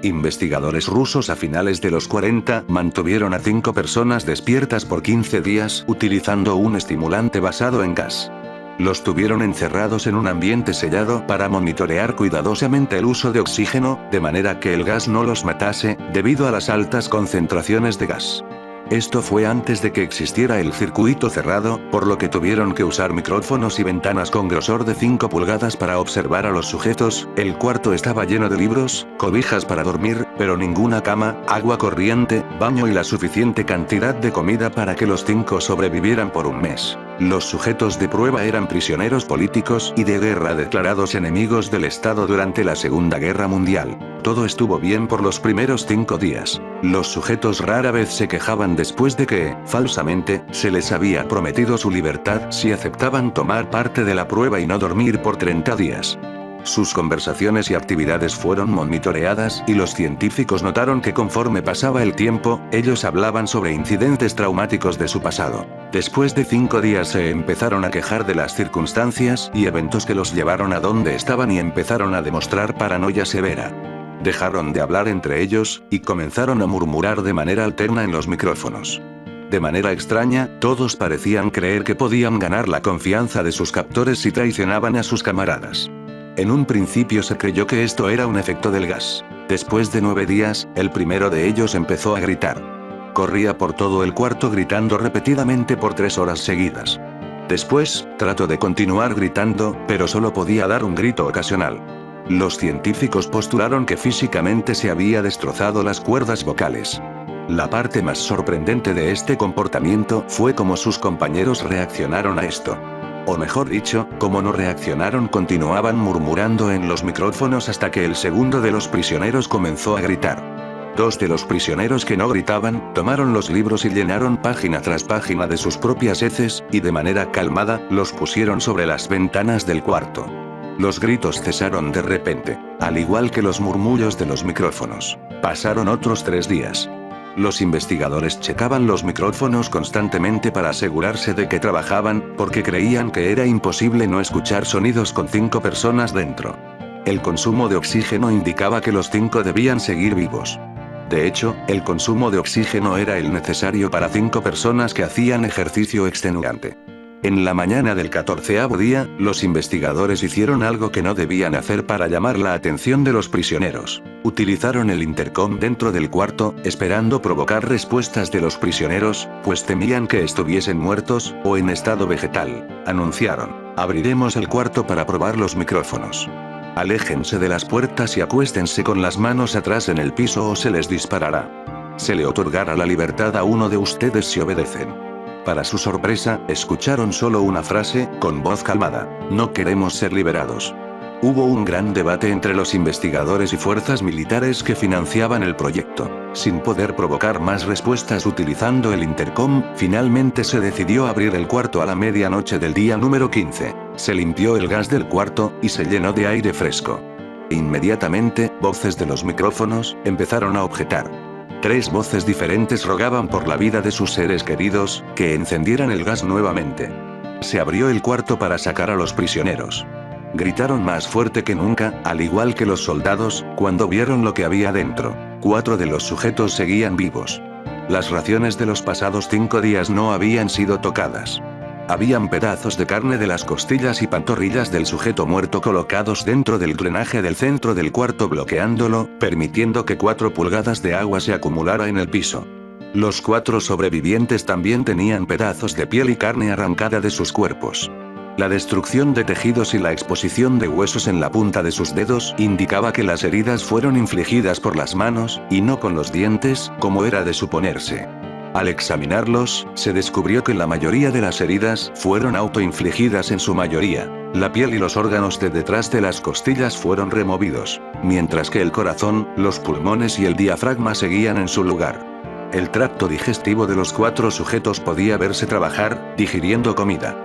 Investigadores rusos a finales de los 40 mantuvieron a 5 personas despiertas por 15 días utilizando un estimulante basado en gas. Los tuvieron encerrados en un ambiente sellado para monitorear cuidadosamente el uso de oxígeno, de manera que el gas no los matase, debido a las altas concentraciones de gas. Esto fue antes de que existiera el circuito cerrado, por lo que tuvieron que usar micrófonos y ventanas con grosor de 5 pulgadas para observar a los sujetos. El cuarto estaba lleno de libros, cobijas para dormir, pero ninguna cama, agua corriente, baño y la suficiente cantidad de comida para que los 5 sobrevivieran por un mes. Los sujetos de prueba eran prisioneros políticos y de guerra declarados enemigos del Estado durante la Segunda Guerra Mundial. Todo estuvo bien por los primeros 5 días. Los sujetos rara vez se quejaban después de que, falsamente, se les había prometido su libertad si aceptaban tomar parte de la prueba y no dormir por 30 días. Sus conversaciones y actividades fueron monitoreadas y los científicos notaron que conforme pasaba el tiempo, ellos hablaban sobre incidentes traumáticos de su pasado. Después de 5 días se empezaron a quejar de las circunstancias y eventos que los llevaron a donde estaban y empezaron a demostrar paranoia severa. Dejaron de hablar entre ellos, y comenzaron a murmurar de manera alterna en los micrófonos. De manera extraña, todos parecían creer que podían ganar la confianza de sus captores si traicionaban a sus camaradas. En un principio se creyó que esto era un efecto del gas. Después de 9 días, el primero de ellos empezó a gritar. Corría por todo el cuarto gritando repetidamente por 3 horas seguidas. Después, trató de continuar gritando, pero solo podía dar un grito ocasional. Los científicos postularon que físicamente se había destrozado las cuerdas vocales. La parte más sorprendente de este comportamiento fue cómo sus compañeros reaccionaron a esto. O mejor dicho, como no reaccionaron, continuaban murmurando en los micrófonos hasta que el segundo de los prisioneros comenzó a gritar. 2 de los prisioneros que no gritaban, tomaron los libros y llenaron página tras página de sus propias heces, y de manera calmada, los pusieron sobre las ventanas del cuarto. Los gritos cesaron de repente, al igual que los murmullos de los micrófonos. Pasaron otros 3 días. Los investigadores checaban los micrófonos constantemente para asegurarse de que trabajaban, porque creían que era imposible no escuchar sonidos con 5 personas dentro. El consumo de oxígeno indicaba que los 5 debían seguir vivos. De hecho, el consumo de oxígeno era el necesario para 5 personas que hacían ejercicio extenuante. En la mañana del 14º día, los investigadores hicieron algo que no debían hacer para llamar la atención de los prisioneros. Utilizaron el intercom dentro del cuarto, esperando provocar respuestas de los prisioneros, pues temían que estuviesen muertos, o en estado vegetal. Anunciaron: abriremos el cuarto para probar los micrófonos. Aléjense de las puertas y acuéstense con las manos atrás en el piso o se les disparará. Se le otorgará la libertad a uno de ustedes si obedecen. Para su sorpresa, escucharon solo una frase, con voz calmada: no queremos ser liberados. Hubo un gran debate entre los investigadores y fuerzas militares que financiaban el proyecto. Sin poder provocar más respuestas utilizando el intercom, finalmente se decidió abrir el cuarto a la medianoche del día número 15. Se limpió el gas del cuarto, y se llenó de aire fresco. Inmediatamente, voces de los micrófonos empezaron a objetar. 3 voces diferentes rogaban por la vida de sus seres queridos, que encendieran el gas nuevamente. Se abrió el cuarto para sacar a los prisioneros. Gritaron más fuerte que nunca, al igual que los soldados, cuando vieron lo que había dentro. 4 de los sujetos seguían vivos. Las raciones de los pasados 5 días no habían sido tocadas. Habían pedazos de carne de las costillas y pantorrillas del sujeto muerto colocados dentro del drenaje del centro del cuarto, bloqueándolo, permitiendo que 4 pulgadas de agua se acumulara en el piso. Los 4 sobrevivientes también tenían pedazos de piel y carne arrancada de sus cuerpos. La destrucción de tejidos y la exposición de huesos en la punta de sus dedos indicaba que las heridas fueron infligidas por las manos, y no con los dientes, como era de suponerse. Al examinarlos, se descubrió que la mayoría de las heridas fueron autoinfligidas en su mayoría. La piel y los órganos de detrás de las costillas fueron removidos, mientras que el corazón, los pulmones y el diafragma seguían en su lugar. El tracto digestivo de los 4 sujetos podía verse trabajar, digiriendo comida.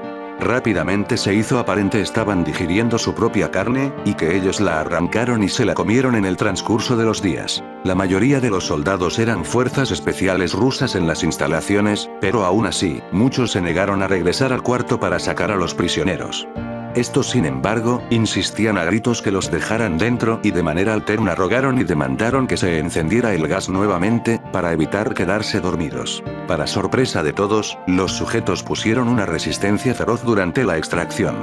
Rápidamente se hizo aparente estaban digiriendo su propia carne, y que ellos la arrancaron y se la comieron en el transcurso de los días. La mayoría de los soldados eran fuerzas especiales rusas en las instalaciones, pero aún así, muchos se negaron a regresar al cuarto para sacar a los prisioneros. Estos, sin embargo, insistían a gritos que los dejaran dentro y de manera alterna rogaron y demandaron que se encendiera el gas nuevamente, para evitar quedarse dormidos. Para sorpresa de todos, los sujetos pusieron una resistencia feroz durante la extracción.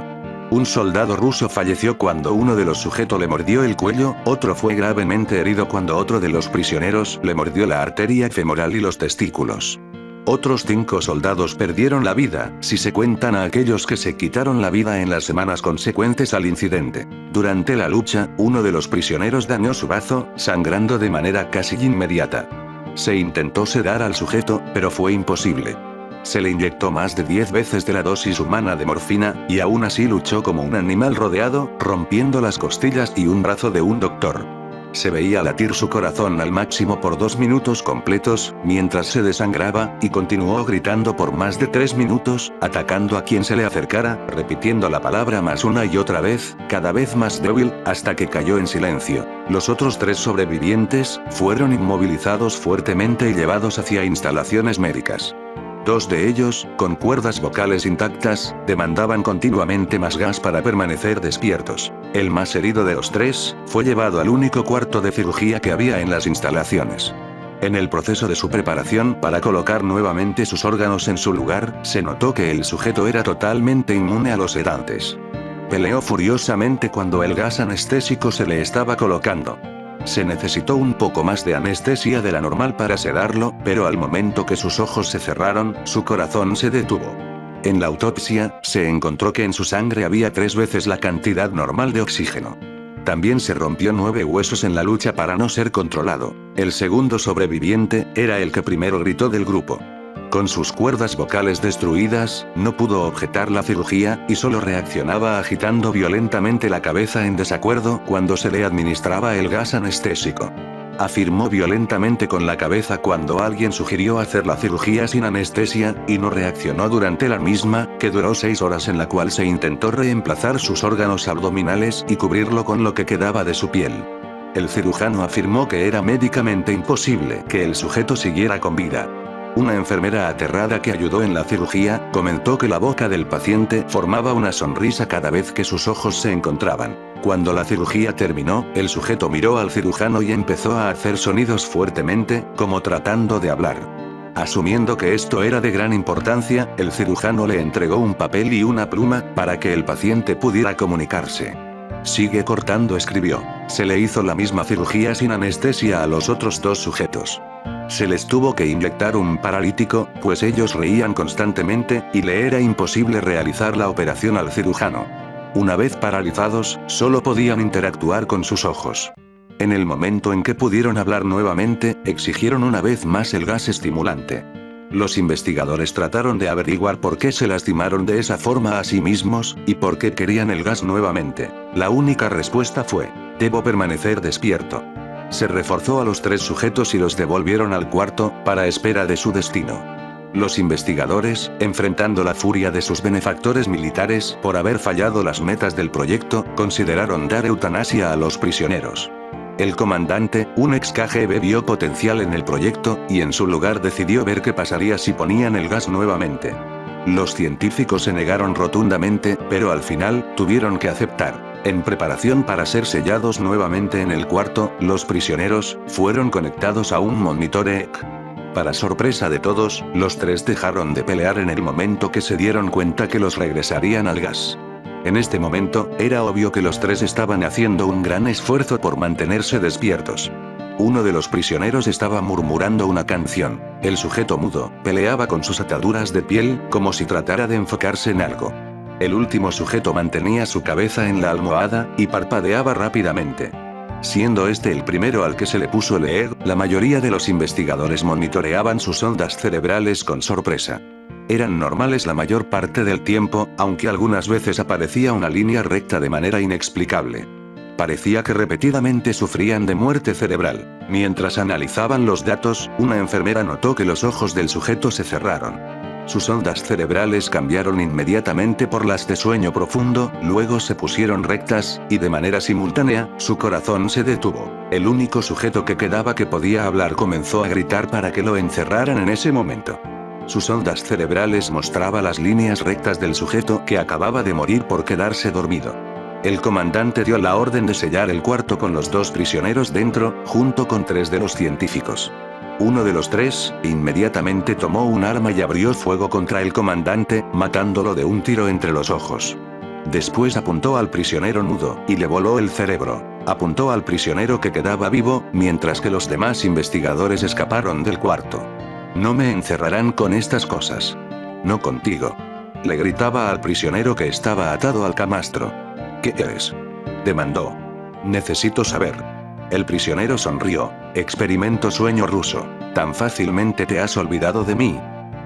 Un soldado ruso falleció cuando uno de los sujetos le mordió el cuello, otro fue gravemente herido cuando otro de los prisioneros le mordió la arteria femoral y los testículos. Otros 5 soldados perdieron la vida, si se cuentan a aquellos que se quitaron la vida en las semanas consecuentes al incidente. Durante la lucha, uno de los prisioneros dañó su bazo, sangrando de manera casi inmediata. Se intentó sedar al sujeto, pero fue imposible. Se le inyectó más de 10 veces de la dosis humana de morfina, y aún así luchó como un animal rodeado, rompiendo las costillas y un brazo de un doctor. Se veía latir su corazón al máximo por 2 minutos completos, mientras se desangraba, y continuó gritando por más de 3 minutos, atacando a quien se le acercara, repitiendo la palabra más una y otra vez, cada vez más débil, hasta que cayó en silencio. Los otros 3 sobrevivientes fueron inmovilizados fuertemente y llevados hacia instalaciones médicas. 2 de ellos, con cuerdas vocales intactas, demandaban continuamente más gas para permanecer despiertos. El más herido de los 3, fue llevado al único cuarto de cirugía que había en las instalaciones. En el proceso de su preparación para colocar nuevamente sus órganos en su lugar, se notó que el sujeto era totalmente inmune a los sedantes. Peleó furiosamente cuando el gas anestésico se le estaba colocando. Se necesitó un poco más de anestesia de la normal para sedarlo, pero al momento que sus ojos se cerraron, su corazón se detuvo. En la autopsia, se encontró que en su sangre había 3 veces la cantidad normal de oxígeno. También se rompió 9 huesos en la lucha para no ser controlado. El segundo sobreviviente, era el que primero gritó del grupo. Con sus cuerdas vocales destruidas, no pudo objetar la cirugía, y solo reaccionaba agitando violentamente la cabeza en desacuerdo cuando se le administraba el gas anestésico. Afirmó violentamente con la cabeza cuando alguien sugirió hacer la cirugía sin anestesia, y no reaccionó durante la misma, que duró 6 horas en la cual se intentó reemplazar sus órganos abdominales y cubrirlo con lo que quedaba de su piel. El cirujano afirmó que era médicamente imposible que el sujeto siguiera con vida. Una enfermera aterrada que ayudó en la cirugía, comentó que la boca del paciente formaba una sonrisa cada vez que sus ojos se encontraban. Cuando la cirugía terminó, el sujeto miró al cirujano y empezó a hacer sonidos fuertemente, como tratando de hablar. Asumiendo que esto era de gran importancia, el cirujano le entregó un papel y una pluma, para que el paciente pudiera comunicarse. Sigue cortando, escribió. Se le hizo la misma cirugía sin anestesia a los otros 2 sujetos. Se les tuvo que inyectar un paralítico, pues ellos reían constantemente, y le era imposible realizar la operación al cirujano. Una vez paralizados, solo podían interactuar con sus ojos. En el momento en que pudieron hablar nuevamente, exigieron una vez más el gas estimulante. Los investigadores trataron de averiguar por qué se lastimaron de esa forma a sí mismos, y por qué querían el gas nuevamente. La única respuesta fue: debo permanecer despierto. Se reforzó a los 3 sujetos y los devolvieron al cuarto, para espera de su destino. Los investigadores, enfrentando la furia de sus benefactores militares por haber fallado las metas del proyecto, consideraron dar eutanasia a los prisioneros. El comandante, un ex KGB, vio potencial en el proyecto, y en su lugar decidió ver qué pasaría si ponían el gas nuevamente. Los científicos se negaron rotundamente, pero al final, tuvieron que aceptar. En preparación para ser sellados nuevamente en el cuarto, los prisioneros fueron conectados a un monitor EEG. Para sorpresa de todos, los 3 dejaron de pelear en el momento que se dieron cuenta que los regresarían al gas. En este momento, era obvio que los 3 estaban haciendo un gran esfuerzo por mantenerse despiertos. Uno de los prisioneros estaba murmurando una canción. El sujeto mudo peleaba con sus ataduras de piel, como si tratara de enfocarse en algo. El último sujeto mantenía su cabeza en la almohada, y parpadeaba rápidamente. Siendo este el primero al que se le puso el EEG, la mayoría de los investigadores monitoreaban sus ondas cerebrales con sorpresa. Eran normales la mayor parte del tiempo, aunque algunas veces aparecía una línea recta de manera inexplicable. Parecía que repetidamente sufrían de muerte cerebral. Mientras analizaban los datos, una enfermera notó que los ojos del sujeto se cerraron. Sus ondas cerebrales cambiaron inmediatamente por las de sueño profundo, luego se pusieron rectas, y de manera simultánea, su corazón se detuvo. El único sujeto que quedaba que podía hablar comenzó a gritar para que lo encerraran en ese momento. Sus ondas cerebrales mostraban las líneas rectas del sujeto que acababa de morir por quedarse dormido. El comandante dio la orden de sellar el cuarto con los 2 prisioneros dentro, junto con 3 de los científicos. Uno de los 3, inmediatamente tomó un arma y abrió fuego contra el comandante, matándolo de un tiro entre los ojos. Después apuntó al prisionero nudo, y le voló el cerebro. Apuntó al prisionero que quedaba vivo, mientras que los demás investigadores escaparon del cuarto. No me encerrarán con estas cosas. No contigo. Le gritaba al prisionero que estaba atado al camastro. ¿Qué eres? Demandó. Necesito saber. El prisionero sonrió. Experimento sueño ruso. ¿Tan fácilmente te has olvidado de mí?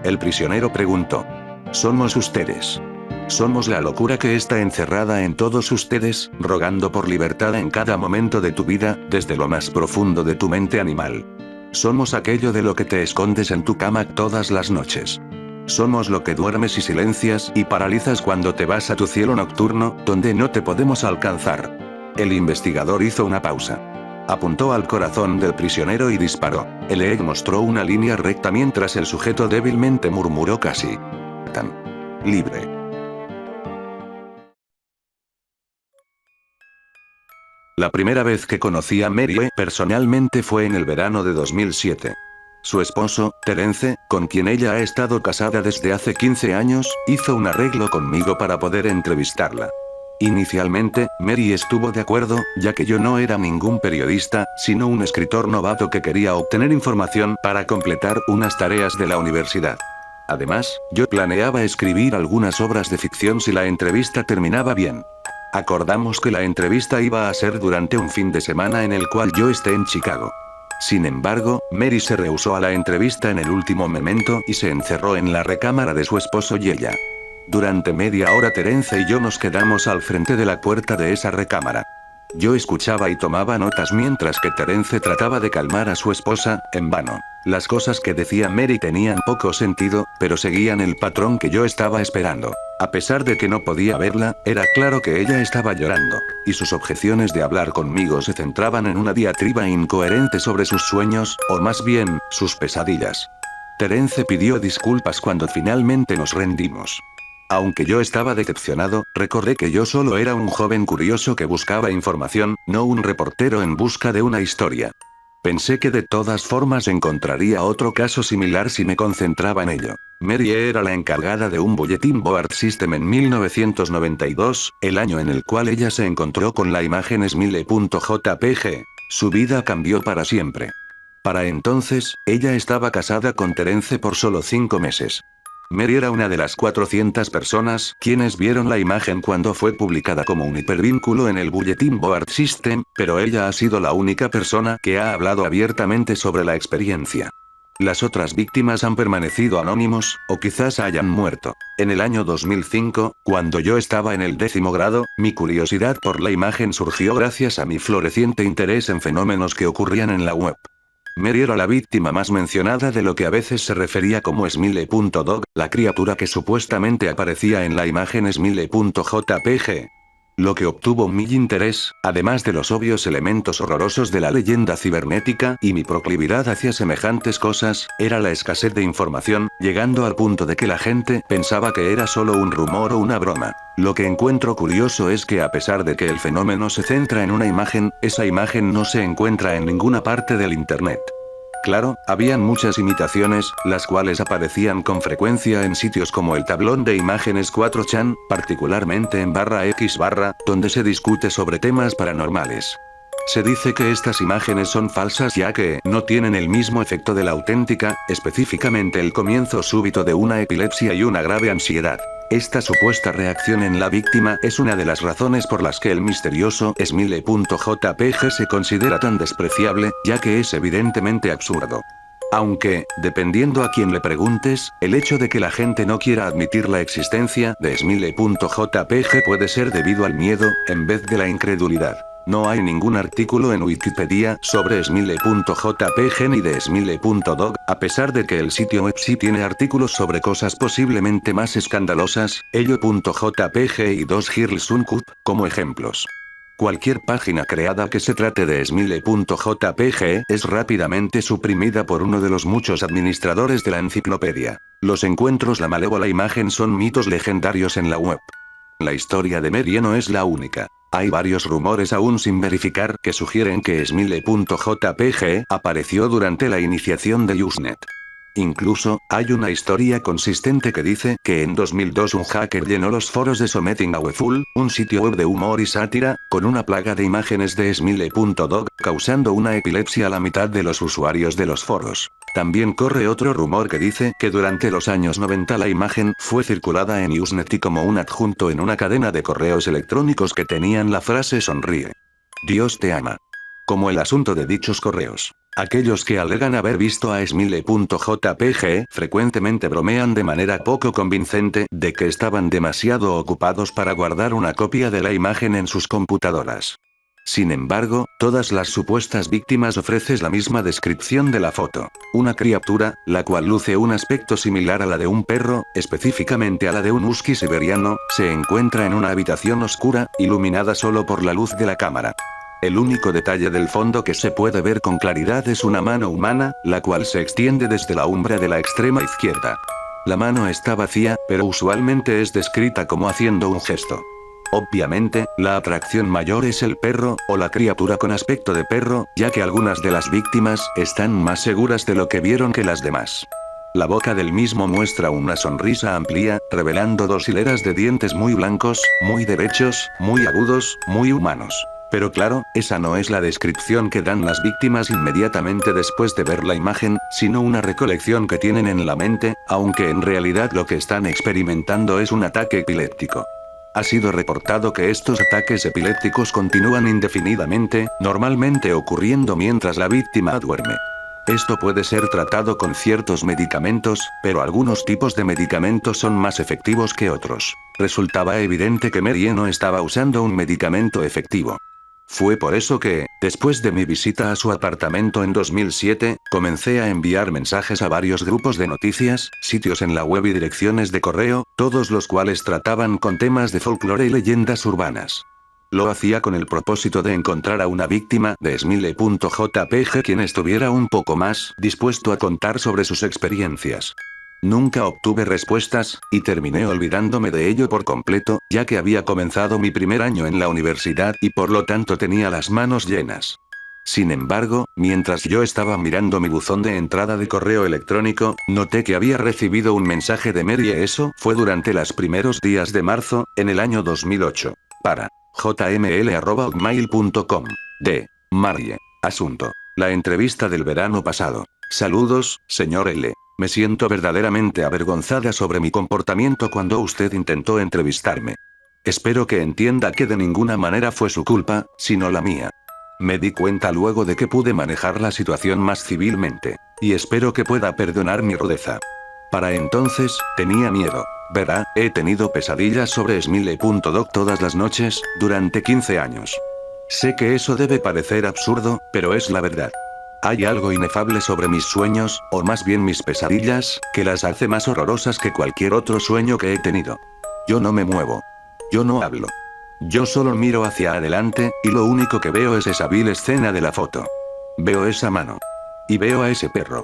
El prisionero preguntó. Somos ustedes. Somos la locura que está encerrada en todos ustedes, rogando por libertad en cada momento de tu vida, desde lo más profundo de tu mente animal. Somos aquello de lo que te escondes en tu cama todas las noches. Somos lo que duermes y silencias y paralizas cuando te vas a tu cielo nocturno, donde no te podemos alcanzar. El investigador hizo una pausa. Apuntó al corazón del prisionero y disparó. El EEG mostró una línea recta mientras el sujeto débilmente murmuró casi. Tan libre. La primera vez que conocí a Mary personalmente fue en el verano de 2007. Su esposo, Terence, con quien ella ha estado casada desde hace 15 años, hizo un arreglo conmigo para poder entrevistarla. Inicialmente, Mary estuvo de acuerdo, ya que yo no era ningún periodista, sino un escritor novato que quería obtener información para completar unas tareas de la universidad. Además, yo planeaba escribir algunas obras de ficción si la entrevista terminaba bien. Acordamos que la entrevista iba a ser durante un fin de semana en el cual yo esté en Chicago. Sin embargo, Mary se rehusó a la entrevista en el último momento y se encerró en la recámara de su esposo y ella. Durante media hora Terence y yo nos quedamos al frente de la puerta de esa recámara. Yo escuchaba y tomaba notas mientras que Terence trataba de calmar a su esposa, en vano. Las cosas que decía Mary tenían poco sentido, pero seguían el patrón que yo estaba esperando. A pesar de que no podía verla, era claro que ella estaba llorando, y sus objeciones de hablar conmigo se centraban en una diatriba incoherente sobre sus sueños, o más bien, sus pesadillas. Terence pidió disculpas cuando finalmente nos rendimos. Aunque yo estaba decepcionado, recordé que yo solo era un joven curioso que buscaba información, no un reportero en busca de una historia. Pensé que de todas formas encontraría otro caso similar si me concentraba en ello. Mary era la encargada de un Bulletin Board System en 1992, el año en el cual ella se encontró con la imagen Smile.jpg. Su vida cambió para siempre. Para entonces, ella estaba casada con Terence por solo 5 meses. Mary era una de las 400 personas quienes vieron la imagen cuando fue publicada como un hipervínculo en el Bulletin Board System, pero ella ha sido la única persona que ha hablado abiertamente sobre la experiencia. Las otras víctimas han permanecido anónimos, o quizás hayan muerto. En el año 2005, cuando yo estaba en el 10º grado, mi curiosidad por la imagen surgió gracias a mi floreciente interés en fenómenos que ocurrían en la web. Mary era la víctima más mencionada de lo que a veces se refería como Smile.dog, la criatura que supuestamente aparecía en la imagen Smile.jpg. Lo que obtuvo mi interés, además de los obvios elementos horrorosos de la leyenda cibernética y mi proclividad hacia semejantes cosas, era la escasez de información, llegando al punto de que la gente pensaba que era solo un rumor o una broma. Lo que encuentro curioso es que a pesar de que el fenómeno se centra en una imagen, esa imagen no se encuentra en ninguna parte del Internet. Claro, habían muchas imitaciones, las cuales aparecían con frecuencia en sitios como el tablón de imágenes 4chan, particularmente en /x/, donde se discute sobre temas paranormales. Se dice que estas imágenes son falsas ya que no tienen el mismo efecto de la auténtica, específicamente el comienzo súbito de una epilepsia y una grave ansiedad. Esta supuesta reacción en la víctima es una de las razones por las que el misterioso Smile.jpg se considera tan despreciable, ya que es evidentemente absurdo. Aunque, dependiendo a quien le preguntes, el hecho de que la gente no quiera admitir la existencia de Smile.jpg puede ser debido al miedo, en vez de la incredulidad. No hay ningún artículo en Wikipedia sobre Smile.jpg ni de Smile.dog, a pesar de que el sitio web sí tiene artículos sobre cosas posiblemente más escandalosas, Ello.jpg y 2 Girls Uncut, como ejemplos. Cualquier página creada que se trate de Smile.jpg es rápidamente suprimida por uno de los muchos administradores de la enciclopedia. Los encuentros la malévola imagen son mitos legendarios en la web. La historia de Merie no es la única. Hay varios rumores aún sin verificar que sugieren que Smile.jpg apareció durante la iniciación de Usenet. Incluso, hay una historia consistente que dice que en 2002 un hacker llenó los foros de Something Awful, un sitio web de humor y sátira, con una plaga de imágenes de Smile.dog, causando una epilepsia a la mitad de los usuarios de los foros. También corre otro rumor que dice que durante los años 90 la imagen fue circulada en Usenet y como un adjunto en una cadena de correos electrónicos que tenían la frase sonríe. Dios te ama. Como el asunto de dichos correos. Aquellos que alegan haber visto a Smile.jpg frecuentemente bromean de manera poco convincente de que estaban demasiado ocupados para guardar una copia de la imagen en sus computadoras. Sin embargo, todas las supuestas víctimas ofrecen la misma descripción de la foto. Una criatura, la cual luce un aspecto similar a la de un perro, específicamente a la de un husky siberiano, se encuentra en una habitación oscura, iluminada solo por la luz de la cámara. El único detalle del fondo que se puede ver con claridad es una mano humana, la cual se extiende desde la umbra de la extrema izquierda. La mano está vacía, pero usualmente es descrita como haciendo un gesto. Obviamente, la atracción mayor es el perro, o la criatura con aspecto de perro, ya que algunas de las víctimas están más seguras de lo que vieron que las demás. La boca del mismo muestra una sonrisa amplia, revelando dos hileras de dientes muy blancos, muy derechos, muy agudos, muy humanos. Pero claro, esa no es la descripción que dan las víctimas inmediatamente después de ver la imagen, sino una recolección que tienen en la mente, aunque en realidad lo que están experimentando es un ataque epiléptico. Ha sido reportado que estos ataques epilépticos continúan indefinidamente, normalmente ocurriendo mientras la víctima duerme. Esto puede ser tratado con ciertos medicamentos, pero algunos tipos de medicamentos son más efectivos que otros. Resultaba evidente que Merie no estaba usando un medicamento efectivo. Fue por eso que, después de mi visita a su apartamento en 2007, comencé a enviar mensajes a varios grupos de noticias, sitios en la web y direcciones de correo, todos los cuales trataban con temas de folclore y leyendas urbanas. Lo hacía con el propósito de encontrar a una víctima de Smile.jpg quien estuviera un poco más dispuesto a contar sobre sus experiencias. Nunca obtuve respuestas, y terminé olvidándome de ello por completo, ya que había comenzado mi primer año en la universidad y por lo tanto tenía las manos llenas. Sin embargo, mientras yo estaba mirando mi buzón de entrada de correo electrónico, noté que había recibido un mensaje de Merie. Eso fue durante los primeros días de marzo, en el año 2008. Para jml@hotmail.com. De Marie. Asunto. La entrevista del verano pasado. Saludos, señor L. Me siento verdaderamente avergonzada sobre mi comportamiento cuando usted intentó entrevistarme. Espero que entienda que de ninguna manera fue su culpa, sino la mía. Me di cuenta luego de que pude manejar la situación más civilmente. Y espero que pueda perdonar mi rudeza. Para entonces, tenía miedo. Verá, he tenido pesadillas sobre Smile.dog todas las noches, durante 15 años. Sé que eso debe parecer absurdo, pero es la verdad. Hay algo inefable sobre mis sueños, o más bien mis pesadillas, que las hace más horrorosas que cualquier otro sueño que he tenido. Yo no me muevo. Yo no hablo. Yo solo miro hacia adelante, y lo único que veo es esa vil escena de la foto. Veo esa mano. Y veo a ese perro.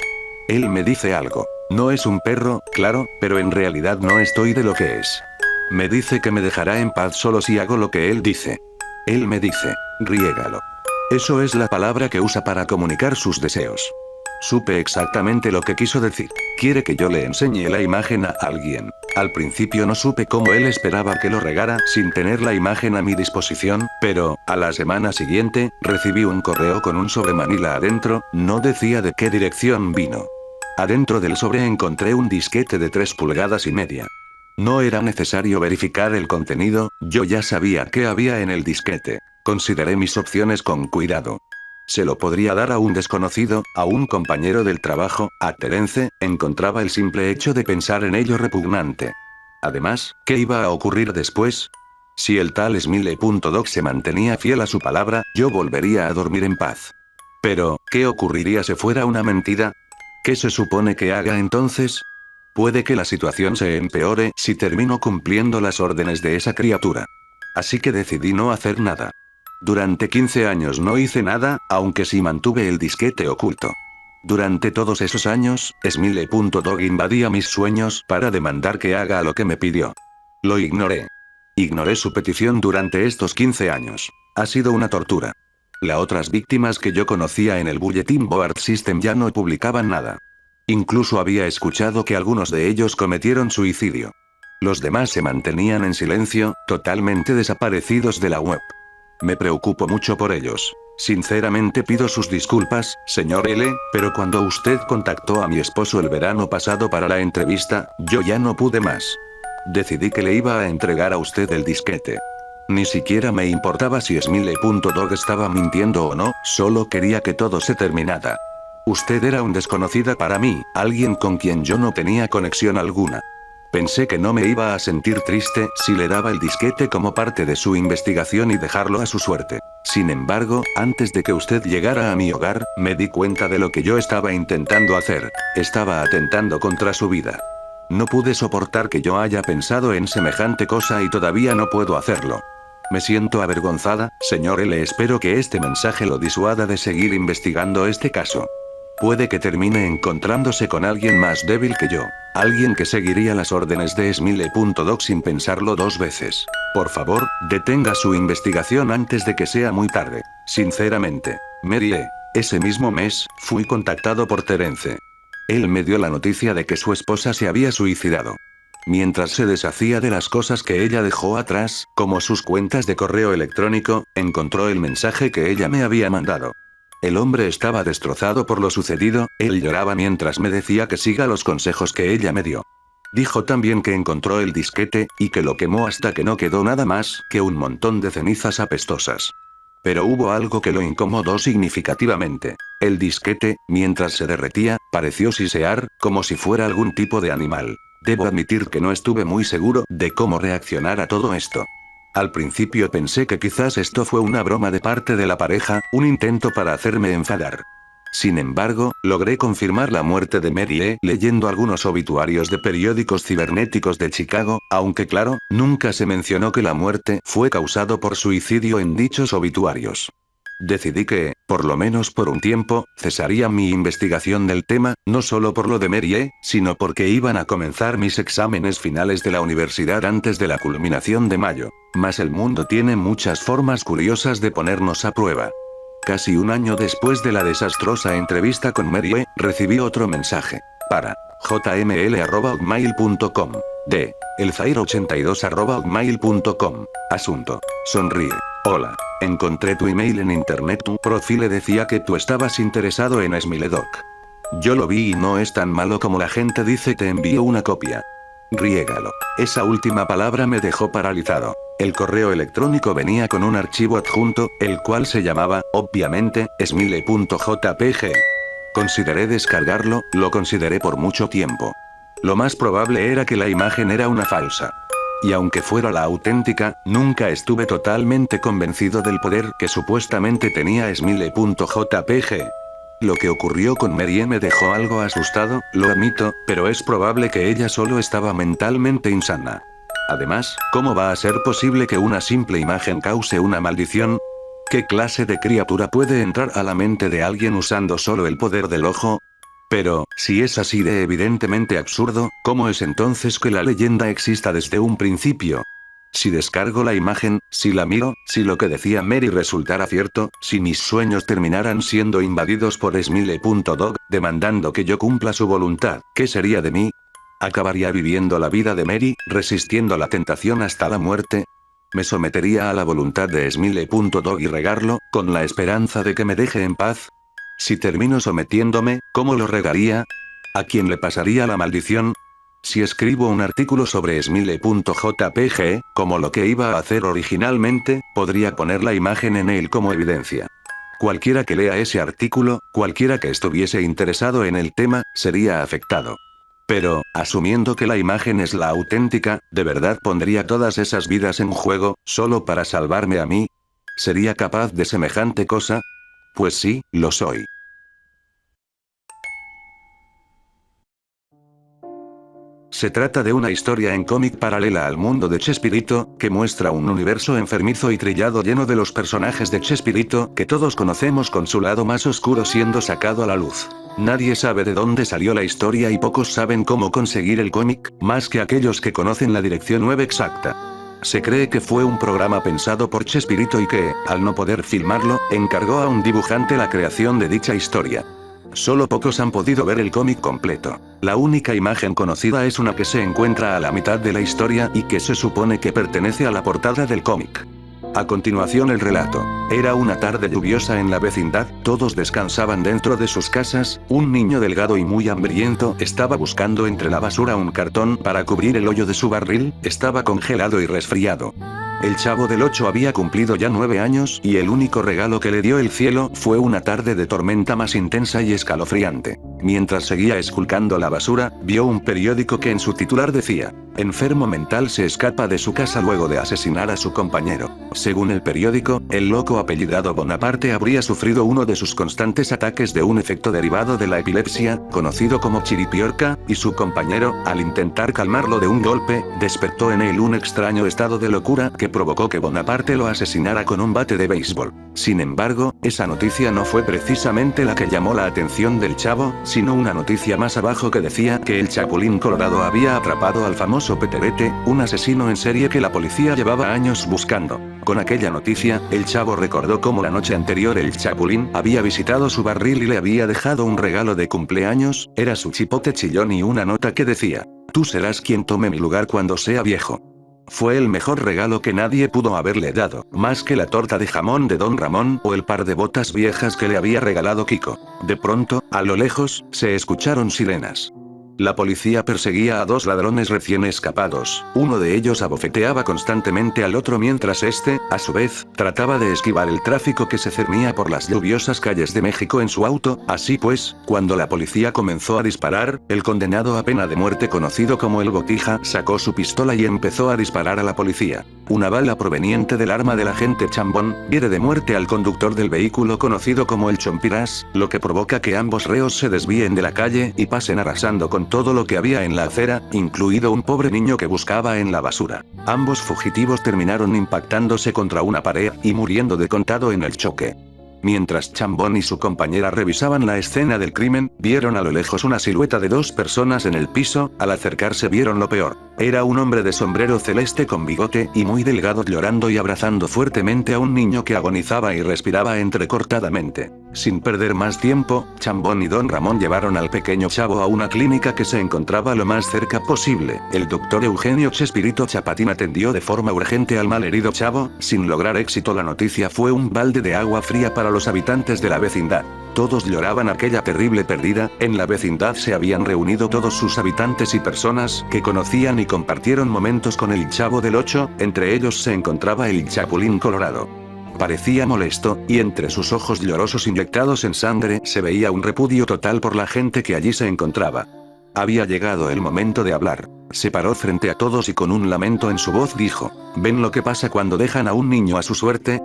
Él me dice algo. No es un perro, claro, pero en realidad no estoy de lo que es. Me dice que me dejará en paz solo si hago lo que él dice. Él me dice, riégalo. Eso es la palabra que usa para comunicar sus deseos. Supe exactamente lo que quiso decir. Quiere que yo le enseñe la imagen a alguien. Al principio no supe cómo él esperaba que lo regara sin tener la imagen a mi disposición, pero, a la semana siguiente, recibí un correo con un sobre Manila adentro, no decía de qué dirección vino. Adentro del sobre encontré un disquete de 3,5 pulgadas. No era necesario verificar el contenido, yo ya sabía qué había en el disquete. Consideré mis opciones con cuidado. Se lo podría dar a un desconocido, a un compañero del trabajo, a Terence. Encontraba el simple hecho de pensar en ello repugnante. Además, ¿qué iba a ocurrir después? Si el tal Smile.dog se mantenía fiel a su palabra, yo volvería a dormir en paz. Pero, ¿qué ocurriría si fuera una mentira? ¿Qué se supone que haga entonces? Puede que la situación se empeore si termino cumpliendo las órdenes de esa criatura. Así que decidí no hacer nada. Durante 15 años no hice nada, aunque sí mantuve el disquete oculto. Durante todos esos años, Smile.dog invadía mis sueños para demandar que haga lo que me pidió. Lo ignoré. Ignoré su petición durante estos 15 años. Ha sido una tortura. Las otras víctimas que yo conocía en el Bulletin Board System ya no publicaban nada. Incluso había escuchado que algunos de ellos cometieron suicidio. Los demás se mantenían en silencio, totalmente desaparecidos de la web. Me preocupo mucho por ellos. Sinceramente pido sus disculpas, señor L, pero cuando usted contactó a mi esposo el verano pasado para la entrevista, yo ya no pude más. Decidí que le iba a entregar a usted el disquete. Ni siquiera me importaba si Smile.dog estaba mintiendo o no, solo quería que todo se terminara. Usted era un desconocida para mí, alguien con quien yo no tenía conexión alguna. Pensé que no me iba a sentir triste si le daba el disquete como parte de su investigación y dejarlo a su suerte. Sin embargo, antes de que usted llegara a mi hogar, me di cuenta de lo que yo estaba intentando hacer. Estaba atentando contra su vida. No pude soportar que yo haya pensado en semejante cosa y todavía no puedo hacerlo. Me siento avergonzada, señor L. Espero que este mensaje lo disuada de seguir investigando este caso. Puede que termine encontrándose con alguien más débil que yo. Alguien que seguiría las órdenes de Smile.dog sin pensarlo dos veces. Por favor, detenga su investigación antes de que sea muy tarde. Sinceramente. Mary E. Ese mismo mes, fui contactado por Terence. Él me dio la noticia de que su esposa se había suicidado. Mientras se deshacía de las cosas que ella dejó atrás, como sus cuentas de correo electrónico, encontró el mensaje que ella me había mandado. El hombre estaba destrozado por lo sucedido, él lloraba mientras me decía que siga los consejos que ella me dio. Dijo también que encontró el disquete, y que lo quemó hasta que no quedó nada más que un montón de cenizas apestosas. Pero hubo algo que lo incomodó significativamente. El disquete, mientras se derretía, pareció sisear, como si fuera algún tipo de animal. Debo admitir que no estuve muy seguro de cómo reaccionar a todo esto. Al principio pensé que quizás esto fue una broma de parte de la pareja, un intento para hacerme enfadar. Sin embargo, logré confirmar la muerte de Mary E. leyendo algunos obituarios de periódicos cibernéticos de Chicago, aunque claro, nunca se mencionó que la muerte fue causado por suicidio en dichos obituarios. Decidí que, por lo menos por un tiempo, cesaría mi investigación del tema, no solo por lo de Mary E., sino porque iban a comenzar mis exámenes finales de la universidad antes de la culminación de mayo. Mas el mundo tiene muchas formas curiosas de ponernos a prueba. Casi un año después de la desastrosa entrevista con Mary E., recibí otro mensaje. Para jml@hotmail.com. De elzair82@hotmail.com. Asunto. Sonríe. Hola. Encontré tu email en internet. Tu profile decía que tú estabas interesado en Smile.dog. Yo lo vi y no es tan malo como la gente dice. Te envío una copia. Riégalo. Esa última palabra me dejó paralizado. El correo electrónico venía con un archivo adjunto, el cual se llamaba, obviamente, smile.jpg. Consideré descargarlo, lo consideré por mucho tiempo. Lo más probable era que la imagen era una falsa. Y aunque fuera la auténtica, nunca estuve totalmente convencido del poder que supuestamente tenía Smile.jpg. Lo que ocurrió con Mary me dejó algo asustado, lo admito, pero es probable que ella solo estaba mentalmente insana. Además, ¿cómo va a ser posible que una simple imagen cause una maldición? ¿Qué clase de criatura puede entrar a la mente de alguien usando solo el poder del ojo? Pero, si es así de evidentemente absurdo, ¿cómo es entonces que la leyenda exista desde un principio? Si descargo la imagen, si la miro, si lo que decía Mary resultara cierto, si mis sueños terminaran siendo invadidos por Smile.dog, demandando que yo cumpla su voluntad, ¿qué sería de mí? ¿Acabaría viviendo la vida de Mary, resistiendo la tentación hasta la muerte? ¿Me sometería a la voluntad de Smile.dog y regarlo, con la esperanza de que me deje en paz? Si termino sometiéndome, ¿cómo lo regaría? ¿A quién le pasaría la maldición? Si escribo un artículo sobre Smile.jpg, como lo que iba a hacer originalmente, podría poner la imagen en él como evidencia. Cualquiera que lea ese artículo, cualquiera que estuviese interesado en el tema, sería afectado. Pero, asumiendo que la imagen es la auténtica, ¿de verdad pondría todas esas vidas en juego, solo para salvarme a mí? ¿Sería capaz de semejante cosa? Pues sí, lo soy. Se trata de una historia en cómic paralela al mundo de Chespirito, que muestra un universo enfermizo y trillado lleno de los personajes de Chespirito que todos conocemos con su lado más oscuro siendo sacado a la luz. Nadie sabe de dónde salió la historia y pocos saben cómo conseguir el cómic, más que aquellos que conocen la dirección web exacta. Se cree que fue un programa pensado por Chespirito y que, al no poder filmarlo, encargó a un dibujante la creación de dicha historia. Solo pocos han podido ver el cómic completo. La única imagen conocida es una que se encuentra a la mitad de la historia y que se supone que pertenece a la portada del cómic. A continuación el relato. Era una tarde lluviosa en la vecindad, todos descansaban dentro de sus casas, un niño delgado y muy hambriento estaba buscando entre la basura un cartón para cubrir el hoyo de su barril, estaba congelado y resfriado. El chavo del 8 había cumplido ya 9 años y el único regalo que le dio el cielo fue una tarde de tormenta más intensa y escalofriante. Mientras seguía esculcando la basura, vio un periódico que en su titular decía: enfermo mental se escapa de su casa luego de asesinar a su compañero. Según el periódico, el loco apellidado Bonaparte habría sufrido uno de sus constantes ataques de un efecto derivado de la epilepsia, conocido como chiripiorca, y su compañero, al intentar calmarlo de un golpe, despertó en él un extraño estado de locura que provocó que Bonaparte lo asesinara con un bate de béisbol. Sin embargo, esa noticia no fue precisamente la que llamó la atención del chavo, sino una noticia más abajo que decía que el Chapulín Colorado había atrapado al famoso Peterete, un asesino en serie que la policía llevaba años buscando. Con aquella noticia, el chavo recordó cómo la noche anterior el Chapulín había visitado su barril y le había dejado un regalo de cumpleaños, era su chipote chillón y una nota que decía: tú serás quien tome mi lugar cuando sea viejo. Fue el mejor regalo que nadie pudo haberle dado, más que la torta de jamón de Don Ramón o el par de botas viejas que le había regalado Kiko. De pronto, a lo lejos, se escucharon sirenas. La policía perseguía a dos ladrones recién escapados, uno de ellos abofeteaba constantemente al otro mientras este, a su vez, trataba de esquivar el tráfico que se cernía por las lluviosas calles de México en su auto. Así pues, cuando la policía comenzó a disparar, el condenado a pena de muerte conocido como el Botija sacó su pistola y empezó a disparar a la policía. Una bala proveniente del arma del agente Chambón hiere de muerte al conductor del vehículo conocido como el Chompiras, lo que provoca que ambos reos se desvíen de la calle y pasen arrasando con todo lo que había en la acera, incluido un pobre niño que buscaba en la basura. Ambos fugitivos terminaron impactándose contra una pared y muriendo de contado en el choque. Mientras Chambón y su compañera revisaban la escena del crimen, vieron a lo lejos una silueta de dos personas en el piso. Al acercarse vieron lo peor. Era un hombre de sombrero celeste con bigote y muy delgado llorando y abrazando fuertemente a un niño que agonizaba y respiraba entrecortadamente. Sin perder más tiempo, Chambón y Don Ramón llevaron al pequeño chavo a una clínica que se encontraba lo más cerca posible. El doctor Eugenio Chespirito Chapatín atendió de forma urgente al malherido chavo. Sin lograr éxito, la noticia fue un balde de agua fría para los habitantes de la vecindad. Todos lloraban aquella terrible pérdida. En la vecindad se habían reunido todos sus habitantes y personas que conocían y compartieron momentos con el Chavo del 8, entre ellos se encontraba el Chapulín Colorado. Parecía molesto, y entre sus ojos llorosos inyectados en sangre se veía un repudio total por la gente que allí se encontraba. Había llegado el momento de hablar. Se paró frente a todos y con un lamento en su voz dijo: ¿ven lo que pasa cuando dejan a un niño a su suerte?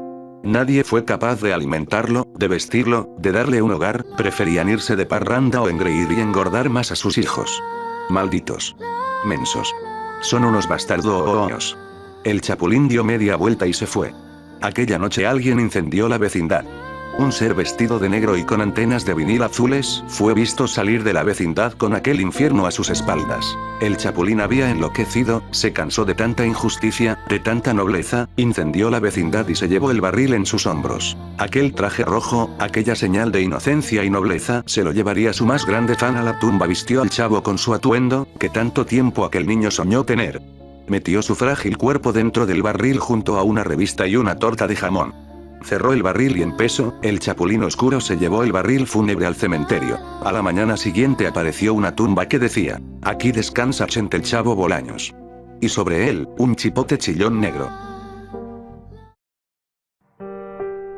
Nadie fue capaz de alimentarlo, de vestirlo, de darle un hogar, preferían irse de parranda o engreír y engordar más a sus hijos. Malditos. Mensos. Son unos bastardos. El Chapulín dio media vuelta y se fue. Aquella noche alguien incendió la vecindad. Un ser vestido de negro y con antenas de vinil azules fue visto salir de la vecindad con aquel infierno a sus espaldas. El Chapulín había enloquecido, se cansó de tanta injusticia, de tanta nobleza, incendió la vecindad y se llevó el barril en sus hombros. Aquel traje rojo, aquella señal de inocencia y nobleza, se lo llevaría su más grande fan a la tumba. Vistió al chavo con su atuendo, que tanto tiempo aquel niño soñó tener. Metió su frágil cuerpo dentro del barril junto a una revista y una torta de jamón. Cerró el barril y en peso, el Chapulín Oscuro se llevó el barril fúnebre al cementerio. A la mañana siguiente apareció una tumba que decía: aquí descansa Chente el Chavo Bolaños. Y sobre él, un chipote chillón negro.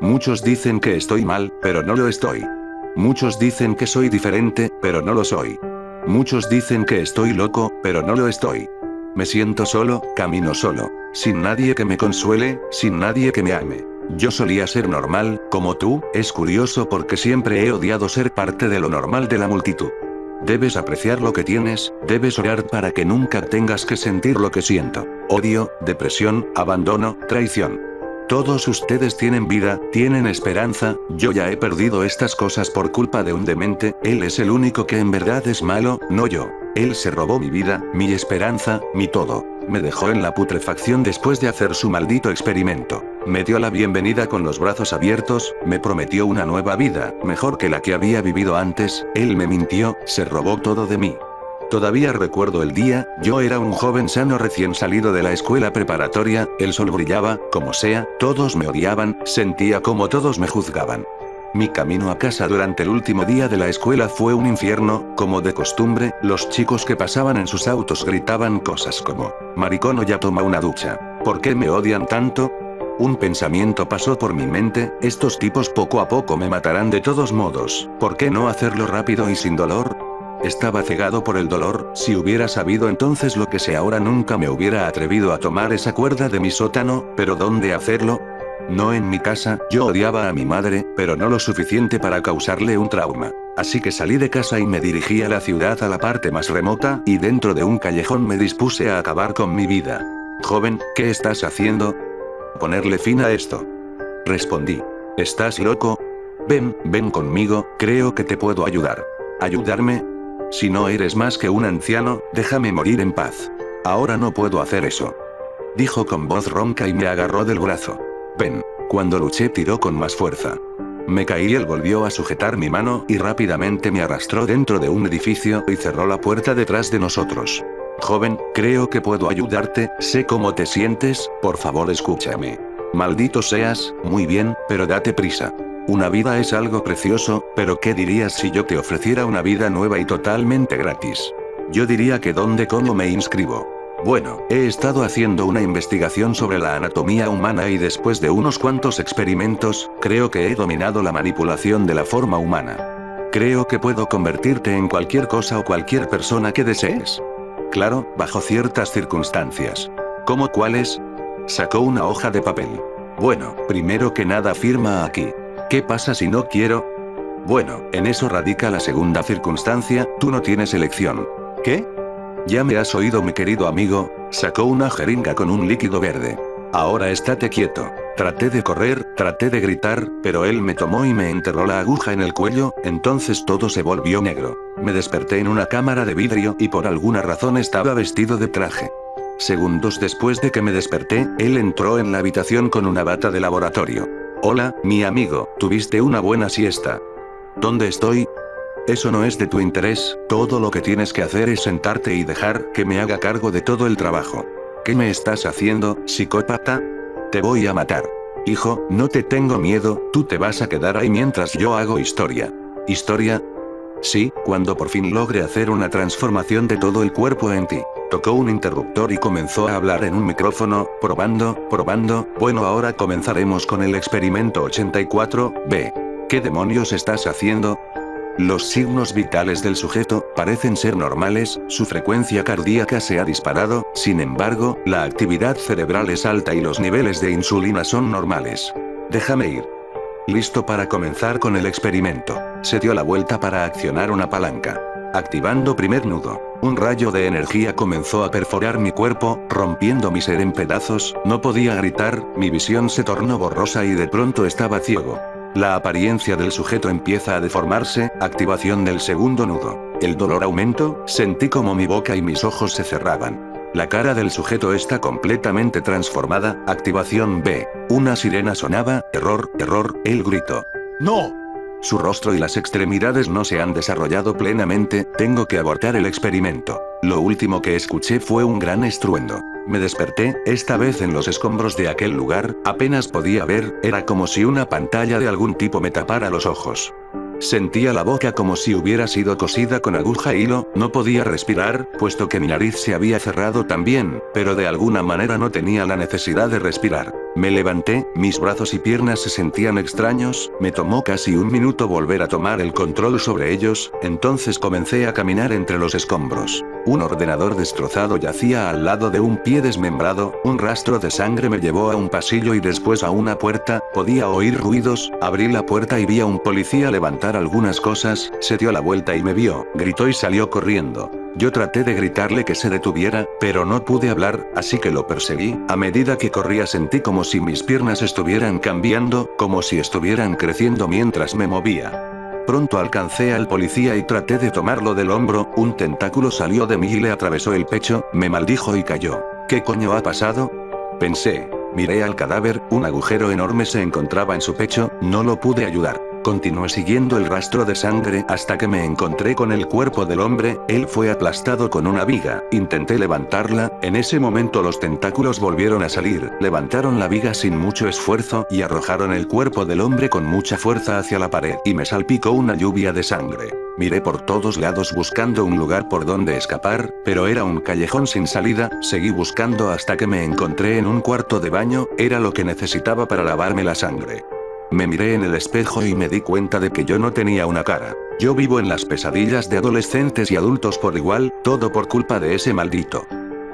Muchos dicen que estoy mal, pero no lo estoy. Muchos dicen que soy diferente, pero no lo soy. Muchos dicen que estoy loco, pero no lo estoy. Me siento solo, camino solo. Sin nadie que me consuele, sin nadie que me ame. Yo solía ser normal, como tú. Es curioso porque siempre he odiado ser parte de lo normal de la multitud. Debes apreciar lo que tienes, debes orar para que nunca tengas que sentir lo que siento. Odio, depresión, abandono, traición. Todos ustedes tienen vida, tienen esperanza, yo ya he perdido estas cosas por culpa de un demente, él es el único que en verdad es malo, no yo. Él se robó mi vida, mi esperanza, mi todo. Me dejó en la putrefacción después de hacer su maldito experimento. Me dio la bienvenida con los brazos abiertos, me prometió una nueva vida, mejor que la que había vivido antes, él me mintió, se robó todo de mí. Todavía recuerdo el día, yo era un joven sano recién salido de la escuela preparatoria, el sol brillaba, como sea, todos me odiaban, sentía como todos me juzgaban. Mi camino a casa durante el último día de la escuela fue un infierno, como de costumbre, los chicos que pasaban en sus autos gritaban cosas como, maricón o ya toma una ducha. ¿Por qué me odian tanto? Un pensamiento pasó por mi mente, estos tipos poco a poco me matarán de todos modos, ¿por qué no hacerlo rápido y sin dolor? Estaba cegado por el dolor, si hubiera sabido entonces lo que sé ahora nunca me hubiera atrevido a tomar esa cuerda de mi sótano, pero ¿dónde hacerlo? No en mi casa, yo odiaba a mi madre, pero no lo suficiente para causarle un trauma. Así que salí de casa y me dirigí a la ciudad a la parte más remota, y dentro de un callejón me dispuse a acabar con mi vida. Joven, ¿qué estás haciendo? Ponerle fin a esto. Respondí. ¿Estás loco? Ven conmigo, creo que te puedo ayudar. ¿Ayudarme? Si no eres más que un anciano, déjame morir en paz. Ahora no puedo hacer eso. Dijo con voz ronca y me agarró del brazo. Ven. Cuando luché tiró con más fuerza. Me caí y él volvió a sujetar mi mano y rápidamente me arrastró dentro de un edificio y cerró la puerta detrás de nosotros. Joven, creo que puedo ayudarte, sé cómo te sientes, por favor escúchame. Maldito seas, muy bien, pero date prisa. Una vida es algo precioso, pero ¿qué dirías si yo te ofreciera una vida nueva y totalmente gratis? Yo diría que ¿cómo me inscribo? Bueno, he estado haciendo una investigación sobre la anatomía humana y después de unos cuantos experimentos, creo que he dominado la manipulación de la forma humana. Creo que puedo convertirte en cualquier cosa o cualquier persona que desees. Claro, bajo ciertas circunstancias. ¿Cómo cuáles? Sacó una hoja de papel. Bueno, primero que nada firma aquí. ¿Qué pasa si no quiero? Bueno, en eso radica la segunda circunstancia, tú no tienes elección. ¿Qué? Ya me has oído mi querido amigo, sacó una jeringa con un líquido verde. Ahora estate quieto. Traté de correr, traté de gritar, pero él me tomó y me enterró la aguja en el cuello, entonces todo se volvió negro. Me desperté en una cámara de vidrio y por alguna razón estaba vestido de traje. Segundos después de que me desperté, él entró en la habitación con una bata de laboratorio. Hola, mi amigo, ¿tuviste una buena siesta? ¿Dónde estoy? Eso no es de tu interés, todo lo que tienes que hacer es sentarte y dejar que me haga cargo de todo el trabajo. ¿Qué me estás haciendo, psicópata? Te voy a matar. Hijo, no te tengo miedo, tú te vas a quedar ahí mientras yo hago historia. ¿Historia? Sí, cuando por fin logre hacer una transformación de todo el cuerpo en ti. Tocó un interruptor y comenzó a hablar en un micrófono, probando, bueno ahora comenzaremos con el experimento 84B. ¿Qué demonios estás haciendo? Los signos vitales del sujeto parecen ser normales, su frecuencia cardíaca se ha disparado, sin embargo, la actividad cerebral es alta y los niveles de insulina son normales. Déjame ir. Listo para comenzar con el experimento. Se dio la vuelta para accionar una palanca. Activando primer nudo. Un rayo de energía comenzó a perforar mi cuerpo, rompiendo mi ser en pedazos, no podía gritar, mi visión se tornó borrosa y de pronto estaba ciego. La apariencia del sujeto empieza a deformarse, activación del segundo nudo. El dolor aumentó, sentí como mi boca y mis ojos se cerraban. La cara del sujeto está completamente transformada, activación B. Una sirena sonaba, error, él gritó. ¡No! Su rostro y las extremidades no se han desarrollado plenamente, tengo que abortar el experimento. Lo último que escuché fue un gran estruendo. Me desperté, esta vez en los escombros de aquel lugar, apenas podía ver, era como si una pantalla de algún tipo me tapara los ojos. Sentía la boca como si hubiera sido cosida con aguja e hilo, no podía respirar, puesto que mi nariz se había cerrado también, pero de alguna manera no tenía la necesidad de respirar. Me levanté, mis brazos y piernas se sentían extraños, me tomó casi un minuto volver a tomar el control sobre ellos, entonces comencé a caminar entre los escombros. Un ordenador destrozado yacía al lado de un pie desmembrado, un rastro de sangre me llevó a un pasillo y después a una puerta, podía oír ruidos, abrí la puerta y vi a un policía levantar algunas cosas, se dio la vuelta y me vio, gritó y salió corriendo. Yo traté de gritarle que se detuviera, pero no pude hablar, así que lo perseguí. A medida que corría sentí como si mis piernas estuvieran cambiando, como si estuvieran creciendo mientras me movía. Pronto alcancé al policía y traté de tomarlo del hombro, un tentáculo salió de mí y le atravesó el pecho, me maldijo y cayó. ¿Qué coño ha pasado? Pensé. Miré al cadáver, un agujero enorme se encontraba en su pecho, no lo pude ayudar. Continué siguiendo el rastro de sangre hasta que me encontré con el cuerpo del hombre, él fue aplastado con una viga, intenté levantarla, en ese momento los tentáculos volvieron a salir, levantaron la viga sin mucho esfuerzo y arrojaron el cuerpo del hombre con mucha fuerza hacia la pared y me salpicó una lluvia de sangre. Miré por todos lados buscando un lugar por donde escapar, pero era un callejón sin salida, seguí buscando hasta que me encontré en un cuarto de baño, era lo que necesitaba para lavarme la sangre. Me miré en el espejo y me di cuenta de que yo no tenía una cara. Yo vivo en las pesadillas de adolescentes y adultos por igual, todo por culpa de ese maldito.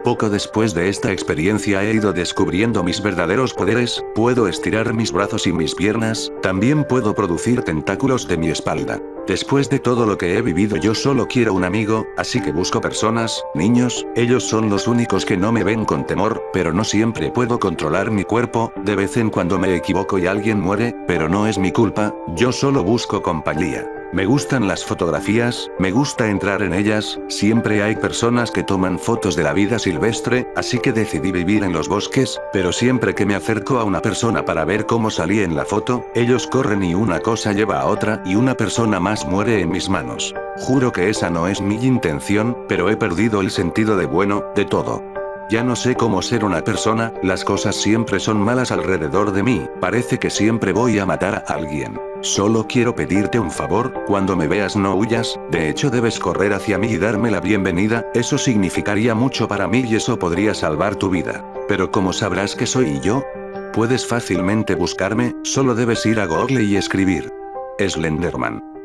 Poco después de esta experiencia he ido descubriendo mis verdaderos poderes, puedo estirar mis brazos y mis piernas, también puedo producir tentáculos de mi espalda. Después de todo lo que he vivido yo solo quiero un amigo, así que busco personas, niños, ellos son los únicos que no me ven con temor, pero no siempre puedo controlar mi cuerpo, de vez en cuando me equivoco y alguien muere, pero no es mi culpa, yo solo busco compañía. Me gustan las fotografías, me gusta entrar en ellas, siempre hay personas que toman fotos de la vida silvestre, así que decidí vivir en los bosques, pero siempre que me acerco a una persona para ver cómo salí en la foto, ellos corren y una cosa lleva a otra y una persona más muere en mis manos. Juro que esa no es mi intención, pero he perdido el sentido de bueno, de todo. Ya no sé cómo ser una persona, las cosas siempre son malas alrededor de mí, parece que siempre voy a matar a alguien. Solo quiero pedirte un favor, cuando me veas no huyas, de hecho debes correr hacia mí y darme la bienvenida, eso significaría mucho para mí y eso podría salvar tu vida. Pero ¿cómo sabrás que soy yo? Puedes fácilmente buscarme, solo debes ir a Google y escribir Slenderman.